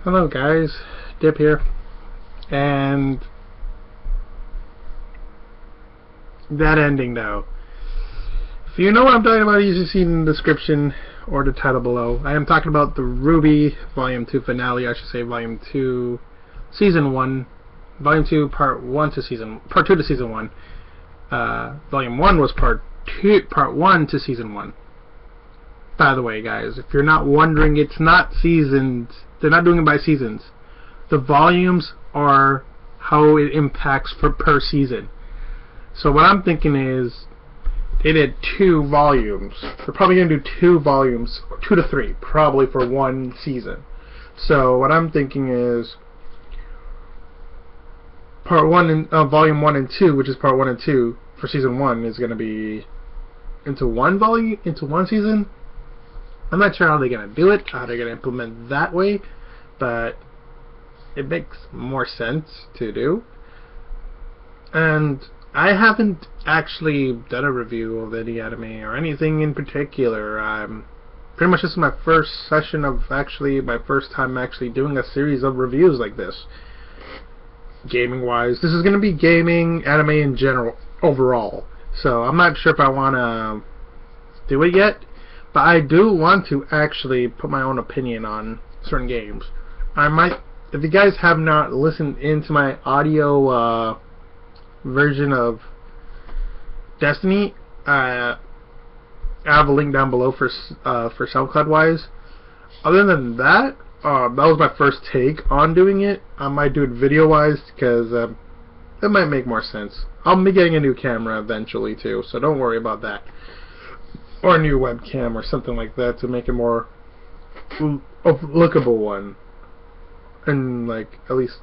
Hello guys, Dip here, and that ending though. If you know what I'm talking about, you should see in the description or the title below. I am talking about the RWBY Volume 2 finale, I should say Volume 2, Season 1, Volume 2, Part 2 to Season 1. Volume 1 was Part 1 to Season 1. By the way, guys, if you're not wondering, it's not seasons. They're not doing it by seasons. The volumes are how it impacts per season. So what I'm thinking is they did 2 volumes. They're probably going to do 2 volumes, 2 to 3, probably for one season. So what I'm thinking is Part 1 and Volume 1 and 2, which is Part 1 and 2 for Season 1, is going to be into one season. I'm not sure how they're going to do it, how they're going to implement that way, but it makes more sense to do. And I haven't actually done a review of any anime or anything in particular. Pretty much this is my first session of my first time actually doing a series of reviews like this. Gaming wise, this is going to be gaming, anime in general, overall. So I'm not sure if I want to do it yet. But I do want to actually put my own opinion on certain games. I might, if you guys have not listened into my audio version of Destiny, I have a link down below for SoundCloud wise. Other than that, that was my first take on doing it. I might do it video wise because it might make more sense. I'll be getting a new camera eventually too, so don't worry about that. Or a new webcam or something like that to make it more lookable one, and like at least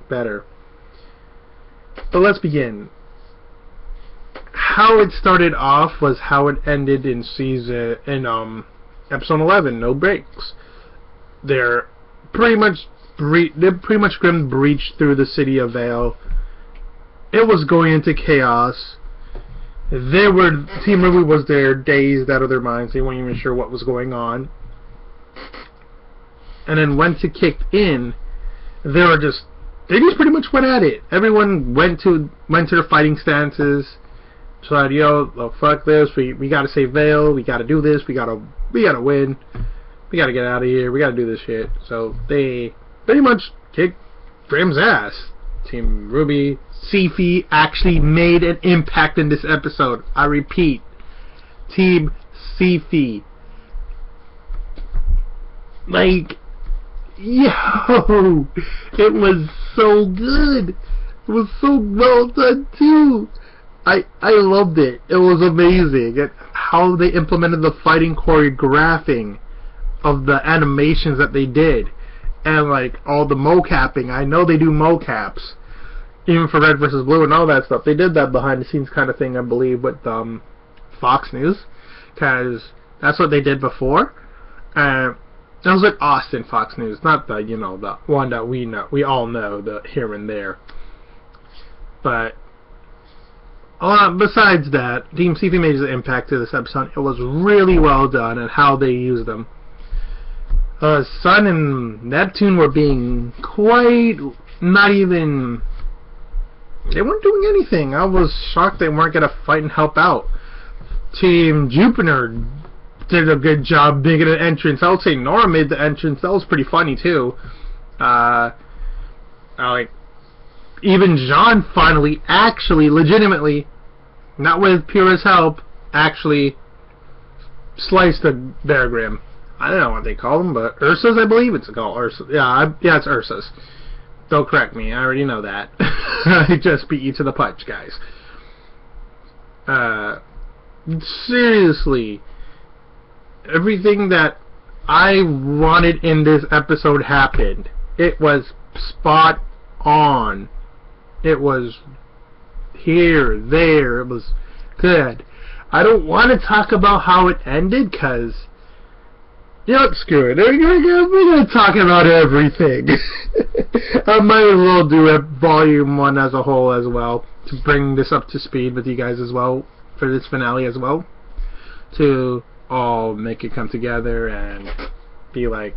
better. But let's begin. How it started off was how it ended in episode 11. No breaks. They're pretty much Grimm breached through the city of Vale. It was going into chaos. Team RWBY was there, dazed out of their minds. They weren't even sure what was going on. And then once it kicked in, they just pretty much went at it. Everyone went to their fighting stances. Said, yo, fuck this. We gotta save Vale. We gotta do this. We gotta win. We gotta get out of here. We gotta do this shit. So they pretty much kicked Grimm's ass. Team RWBY, Sifi actually made an impact in this episode. I repeat, Team Sifi. Like, yo, it was so good. It was so well done too. I loved it. It was amazing. And how they implemented the fighting choreographing of the animations that they did. And like all the mocapping. I know they do mocaps even for Red vs. Blue and all that stuff. They did that behind the scenes kind of thing, I believe, with Fox News, because that's what they did before. That was with Austin Fox News, not the the one that we all know, the here and there. But besides that, Team Sifi made an impact to this episode. It was really well done and how they used them. Sun and Neptune were being quite not even. They weren't doing anything. I was shocked they weren't going to fight and help out. Team Jupiter did a good job making an entrance. I would say Nora made the entrance. That was pretty funny too. Like even Jean finally, actually, legitimately, not with Pura's help, actually sliced the Bear Grimm. I don't know what they call them, but Ursa's, I believe it's called. Ursa. Yeah, it's Ursa's. Don't correct me. I already know that. I just beat you to the punch, guys. Seriously, everything that I wanted in this episode happened. It was spot on. It was here, there. It was good. I don't want to talk about how it ended, because screw it. We're going to talk about everything. I might as well do a Volume 1 as a whole as well, to bring this up to speed with you guys as well, for this finale as well, to all make it come together and be like,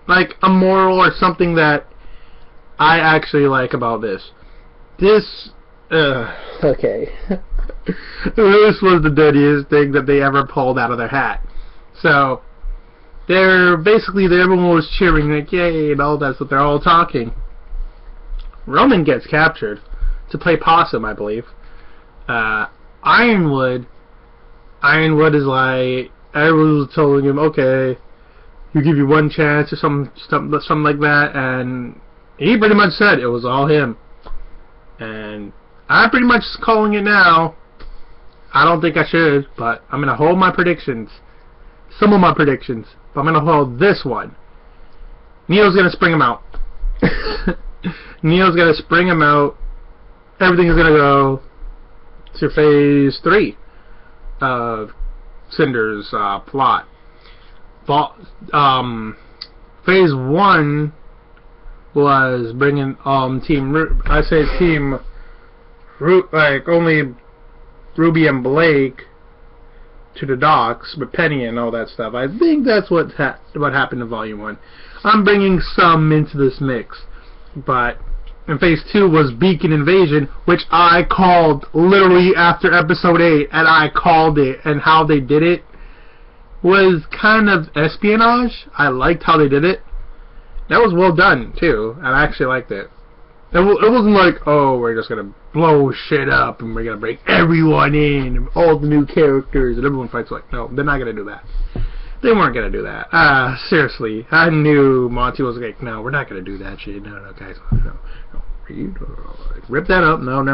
like a moral or something that I actually like about this. This, okay. This was the dirtiest thing that they ever pulled out of their hat. So, everyone was cheering, like, yay, and all that, so they're all talking. Roman gets captured to play possum, I believe. Ironwood is like, everyone was telling him, okay, you give you one chance or something like that, and he pretty much said it was all him. And I'm pretty much calling it now. I don't think I should, but I'm gonna hold my predictions. Some of my predictions, but I'm gonna hold this one. Neil's gonna spring him out. Neil's gonna spring him out. Everything is gonna go to phase 3 of Cinder's plot. Phase 1 was bringing only Ruby and Blake to the docks with Penny and all that stuff. I think that's what happened in Volume 1. I'm bringing some into this mix, but in Phase 2 was Beacon Invasion, which I called literally after Episode 8, and I called it, and how they did it was kind of espionage. I liked how they did it. That was well done, too, and I actually liked it. It wasn't like, oh, we're just going to blow shit up and we're going to bring everyone in, and all the new characters, and everyone fights. Like, no, they're not going to do that. They weren't going to do that. Seriously, I knew Monty was like, no, we're not going to do that shit. No, guys, no. Rip that up. No, no.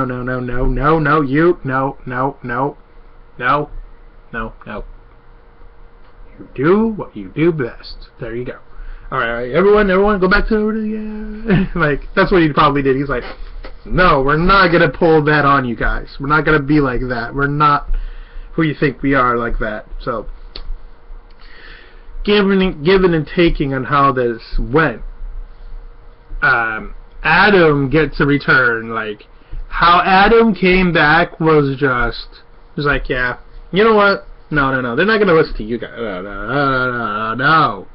You do what you do best. There you go. Alright, everyone, go back to like, that's what he probably did. He's like, no, we're not gonna pull that on you guys. We're not gonna be like that. We're not who you think we are like that. So, given and taking on how this went, Adam gets a return. Like, how Adam came back was like, yeah, you know what? No, they're not gonna listen to you guys. No.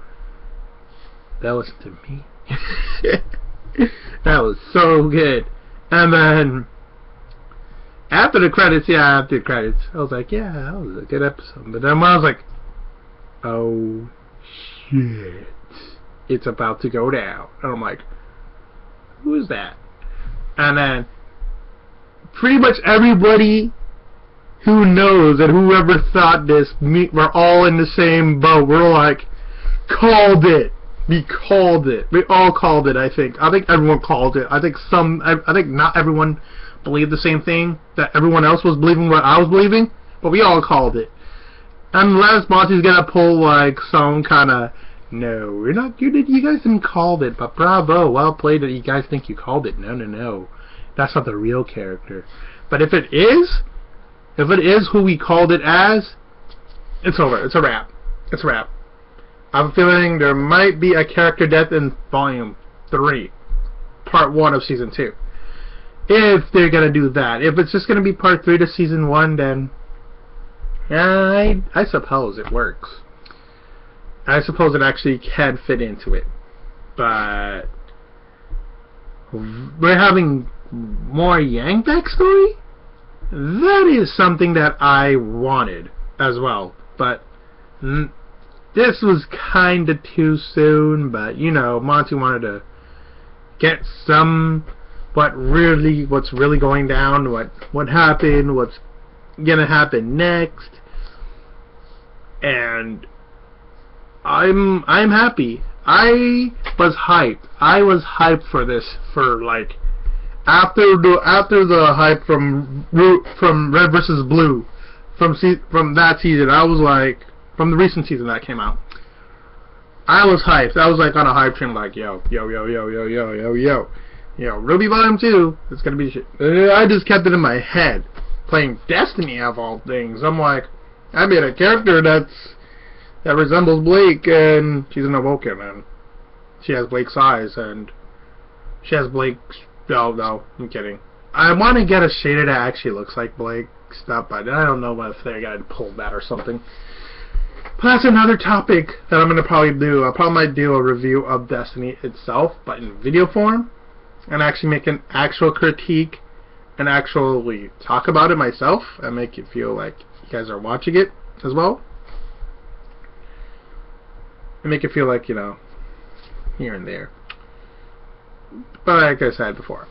That listen to me. That was so good. And then after the credits, I was like, yeah, that was a good episode. But then when I was like, oh shit, it's about to go down, and I'm like, who is that? And then pretty much everybody who knows and whoever thought this, we're all in the same boat. We're like, called it. We called it. We all called it, I think. I think everyone called it. I think not everyone believed the same thing that everyone else was believing what I was believing, but we all called it. Unless Monty's gonna pull like some kind of, no, we're not, you guys didn't call it, but bravo, well played that you guys think you called it. No. That's not the real character. But if it is who we called it as, it's over. It's a wrap. I'm feeling there might be a character death in Volume 3, Part 1 of Season 2. If they're going to do that. If it's just going to be Part 3 to Season 1, then I suppose it works. I suppose it actually can fit into it. But we're having more Yang backstory? That is something that I wanted as well. But this was kinda too soon, but you know, Monty wanted to get what's really going down, what happened, what's gonna happen next, and I'm happy. I was hyped. I was hyped for this for like after the hype from Red vs. Blue from that season. I was like, from the recent season that came out, I was hyped. I was like on a hype train, like yo, RWBY Volume 2, it's gonna be shit. I just kept it in my head, playing Destiny of all things. I'm like, I made a character that resembles Blake, and she's an Awoken, and she has Blake's eyes, and she has Blake's. No, I'm kidding. I want to get a shader that actually looks like Blake stuff, but I don't know if they're gonna pull that or something. But that's another topic that I'm gonna probably do. I probably might do a review of Destiny itself, but in video form, and actually make an actual critique and actually talk about it myself and make it feel like you guys are watching it as well, and make it feel like, you know, here and there. But like I said before,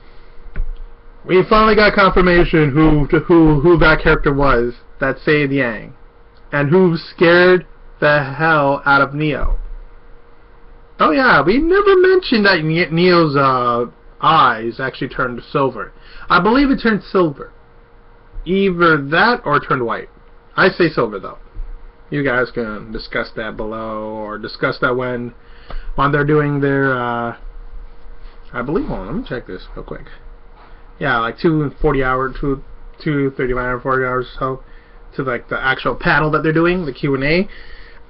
we finally got confirmation who that character was that saved Yang, and who scared the hell out of Neo. Oh yeah, we never mentioned that Neo's eyes actually turned silver. I believe it turned silver. Either that or turned white. I say silver though. You guys can discuss that below, or discuss that when they're doing their I believe, hold on, let me check this real quick. Yeah, like 2:40 hours, 2:39 or 40 hours or so, to like the actual panel that they're doing, the Q&A.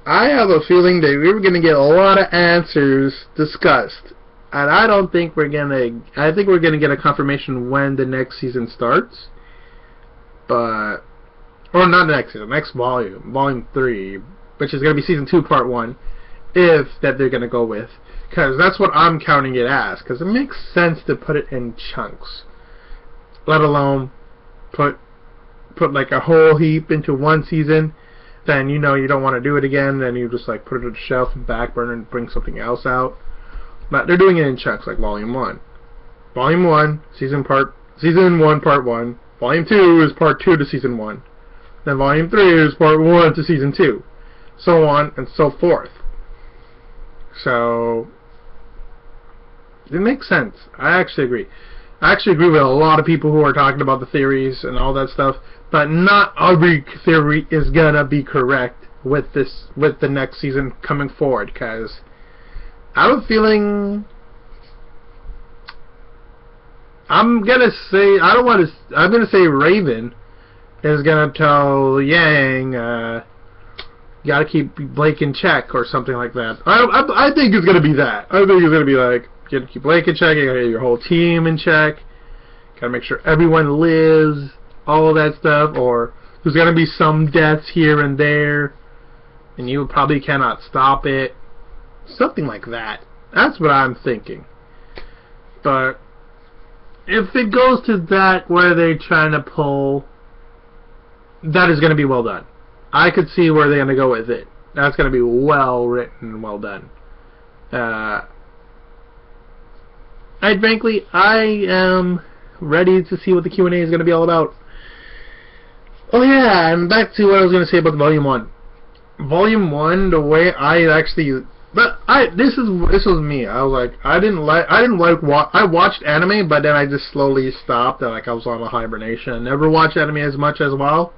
I have a feeling that we were going to get a lot of answers discussed, and I don't think we're gonna. I think we're gonna get a confirmation when the next season starts, but or not the next season, next volume 3, which is gonna be season 2, part 1, if that they're gonna go with, because that's what I'm counting it as, because it makes sense to put it in chunks, let alone put like a whole heap into one season. Then you know you don't want to do it again, then you just like put it on the shelf and back burner and bring something else out. But they're doing it in chunks, like volume 1. Volume 1, season 1, part 1. Volume 2 is part 2 to season 1. Then volume 3 is part 1 to season 2. So on and so forth. So it makes sense. I actually agree. I actually agree with a lot of people who are talking about the theories and all that stuff, but not every theory is gonna be correct with the next season coming forward, because I have a feeling I'm gonna say Raven is gonna tell Yang gotta keep Blake in check or something like that. I think it's gonna be that. I think it's gonna be like, you gotta keep Blake in check, you gotta get your whole team in check, gotta make sure everyone lives, all that stuff, or there's gonna be some deaths here and there, and you probably cannot stop it. Something like that. That's what I'm thinking. But if it goes to that where they're trying to pull, that is gonna be well done. I could see where they're gonna go with it. That's gonna be well written and well done. Frankly, I am ready to see what the Q&A is going to be all about. Oh yeah, and back to what I was going to say about Volume 1. Volume 1, the way I actually... this was me. I was like, I watched anime, but then I just slowly stopped, and like I was on a hibernation. I never watched anime as much as well.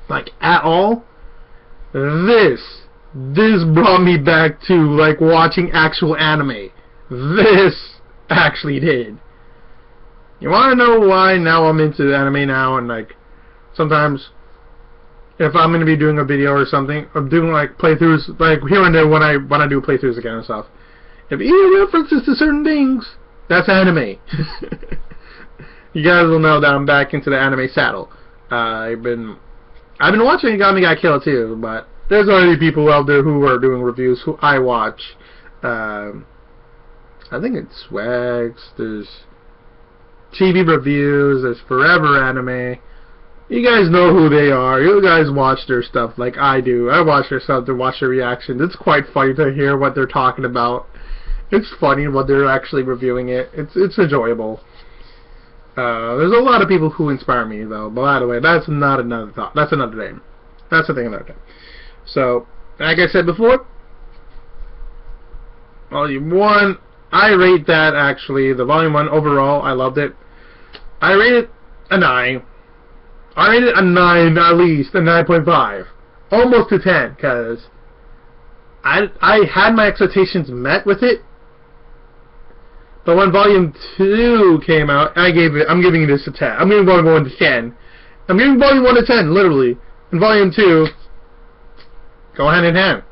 Like, at all. This brought me back to, like, watching actual anime. This actually did. You want to know why now I'm into anime now, and like sometimes if I'm going to be doing a video or something, I'm doing like playthroughs, like here and there when I do playthroughs again and stuff, if you hear references to certain things, that's anime. You guys will know that I'm back into the anime saddle. I've been watching Agami Got Killed too, but there's already people out there who are doing reviews who I watch. I think it's Swags, there's Chibi Reviews, there's Forever Anime. You guys know who they are. You guys watch their stuff like I do. I watch their stuff to watch their reactions. It's quite funny to hear what they're talking about. It's funny what they're actually reviewing it. It's enjoyable. There's a lot of people who inspire me though. But by the way, that's not another thought. That's another day. That's the thing another day. So, like I said before, Volume 1, I rate that actually, the Volume 1 overall, I loved it. I rate it a 9. I rate it a 9 at least, a 9.5. Almost to 10, because I had my expectations met with it. But when Volume 2 came out, I'm giving this a 10. I'm giving Volume 1 to 10. I'm giving Volume 1 to 10, literally. And Volume 2, go hand in hand.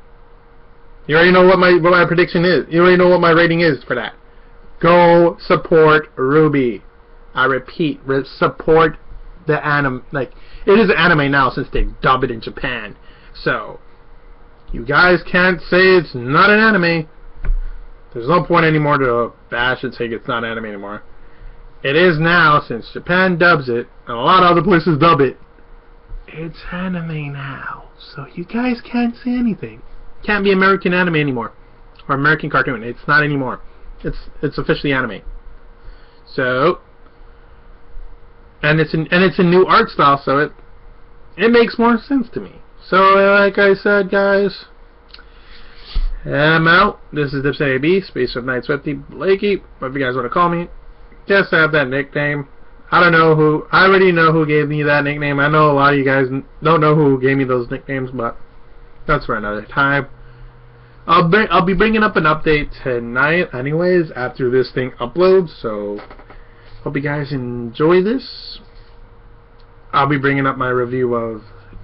You already know what my prediction is. You already know what my rating is for that. Go support RWBY. I repeat, support the anime. Like, it is an anime now since they dubbed it in Japan. So, You guys can't say it's not an anime. There's no point anymore to bash and say it's not anime anymore. It is now, since Japan dubs it, and a lot of other places dub it. It's anime now. So you guys can't say anything. Can't be American anime anymore. Or American cartoon. It's not anymore. It's officially anime. So, and it's a new art style, so it makes more sense to me. So, like I said, guys, I'm out. This is Dipset AB, Space of Night Swifty, Blakey, whatever you guys want to call me. Just have that nickname. I already know who gave me that nickname. I know a lot of you guys don't know who gave me those nicknames, but that's for another time. I'll be bringing up an update tonight anyways, after this thing uploads, so hope you guys enjoy this. I'll be bringing up my review of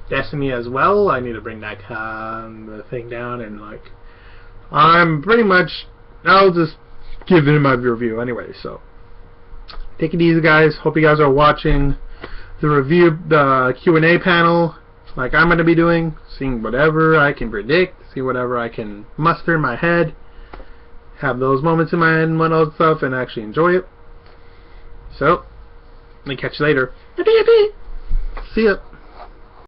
Destiny as well. I need to bring that the thing down, and like, I'm pretty much, I'll just give it my review anyway, so take it easy, guys. Hope you guys are watching the review, the Q&A panel, like I'm going to be doing, seeing whatever I can predict, see whatever I can muster in my head, have those moments in my head and all that stuff, and actually enjoy it. So, let me catch you later. See ya.